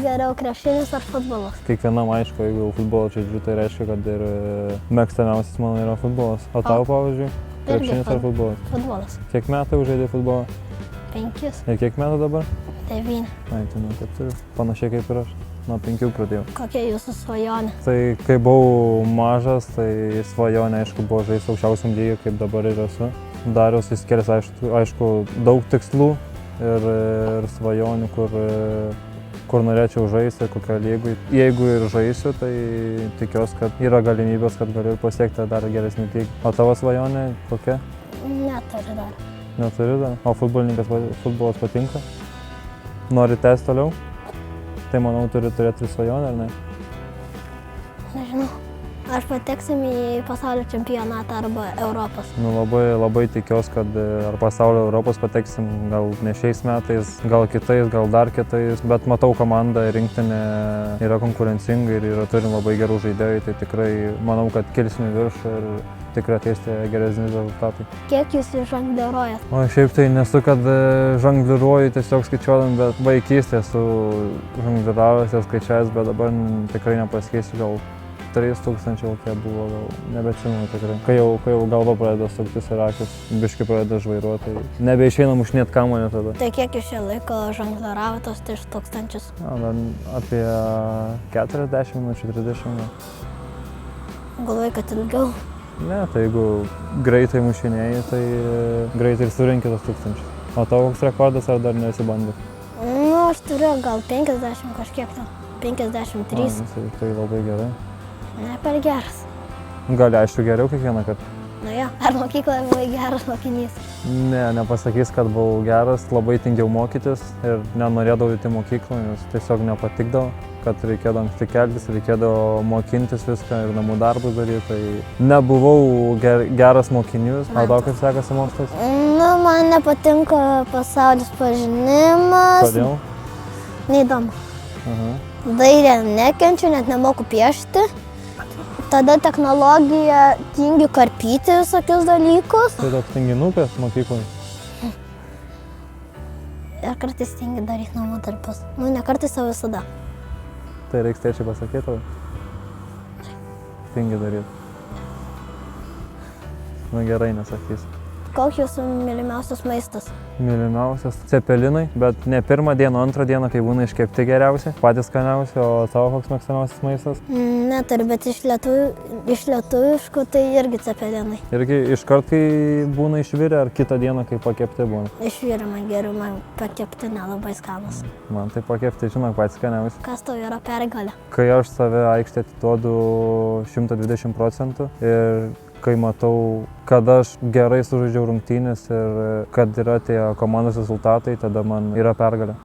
geriau, krepšinis ar futbolas? Kiekvienam aišku, jeigu futbolą čia žiūriu, tai reiškia, kad ir mėgstamiausias mano yra futbolas. O tau, pavyzdžiui, krepšinis ar futbolas? Futbolas. Kiek metų žaidei futbolą? 5. Ir kiek metų dabar? 9. Ai, tai nuo 4. Panašiai kaip ir aš. Nuo 5 pradėjau. Kokia jūsų svajonė? Tai kai buvau mažas, tai svajonė aišku buvo žaisti aukščiausiam lygiui, kaip dabar ir esu. Dariau susikėlęs aišku daug tikslų ir svajonių, kur norėčiau žaisti, kokio lygui. Jeigu ir žaisiu, tai tikiuosi, kad yra galimybės, kad galiu pasiekti dar geresnį lygį. O tavo svajonė kokia? Neturiu dar. Neturi dar? O futbolas patinka? Nori tęsti toliau? Tai manau, turi turėti svajonę, ar ne? Nežinau. Aš pateksim į pasaulio čempionatą arba Europos. Nu, labai tikiuosi, kad ar pasaulio Europos pateksim, gal ne šiais metais, gal kitais, gal dar kitais, bet matau komandą rinktinė yra konkurencinga ir turim labai gerų žaidėjų, tai tikrai manau, kad kilsim į viršų ir tikrai ateis tie geresni rezultatai. Kiek jūs žongliruojat? O šiaip tai nesu, kad žongliruoju tiesiog skaičiuodam, bet vaikystėje esu žongliravęs ir skaičiavęs, bet dabar tikrai nepasikeisiu, gal 3000 kokie buvo, gal nebeatsimenu tikrai. Kai jau galva pradeda suktis ir akis, biškai pradeda žvairuoti, tai nebeišeina mušinėti kamuolio tada. Tai kiek jūs šio laiko žongliravot tos 3000? Apie 40 minučių, 30. Galvoju, kad ilgiau. Ne, tai jeigu greitai mušinėjai, tai greitai ir surinki tos 1000. O tavo koks rekordas ar dar nesi bandęs? Nu, aš turiu gal 50 kažkiek ten. 53. Tai labai gerai. Ne per geras. Gali aišku geriau kiekvieną kartą. Nu jo, ar mokykloje buvai geras mokinys? Ne, nepasakys, kad buvau geras, labai tingiau mokytis ir nenorėdavau į mokyklą, nes tiesiog nepatikdavo, kad reikėdavo anksti keltis, reikėdavo mokintis viską ir namų darbus daryti, tai nebuvau geras mokinius. O tau kaip sekasi mokslas? Nu, man nepatinka pasaulis pažinimas. Kodėl? Neįdomu. Aha. Dailę nekenčiu, net nemoku piešti. Tada technologija tingi karpyti visokius dalykus. Tai toks tinginukės mokykloje? Ir kartais tingi daryti namų darbus. Nu, ne kartais, o visada. Tai reiks tėčiai pasakyti tau? Tingi daryti. Nu gerai, nesakysiu. Koks jūsų mylimiausias maistas? Mylimiausias cepelinai, bet ne pirmą dieną, antrą dieną, kai būna iškepti geriausi, patys skaniausi, o tavo koks mėgstamiausias maistas? Neturiu, bet iš lietuviškų tai irgi cepelinai. Irgi iškart, kai būna išvirę, ar kitą dieną, kai pakepti būna? Išvirę man geriau, man pakepti nelabai skanus. Man tai pakepti, žinok, patys skaniausi. Kas tau yra pergalė? Kai aš save aikštėje atiduodu 120% ir kai matau, kad aš gerai sužaidžiau rungtynes ir kad yra tie komandos rezultatai, tada man yra pergalė.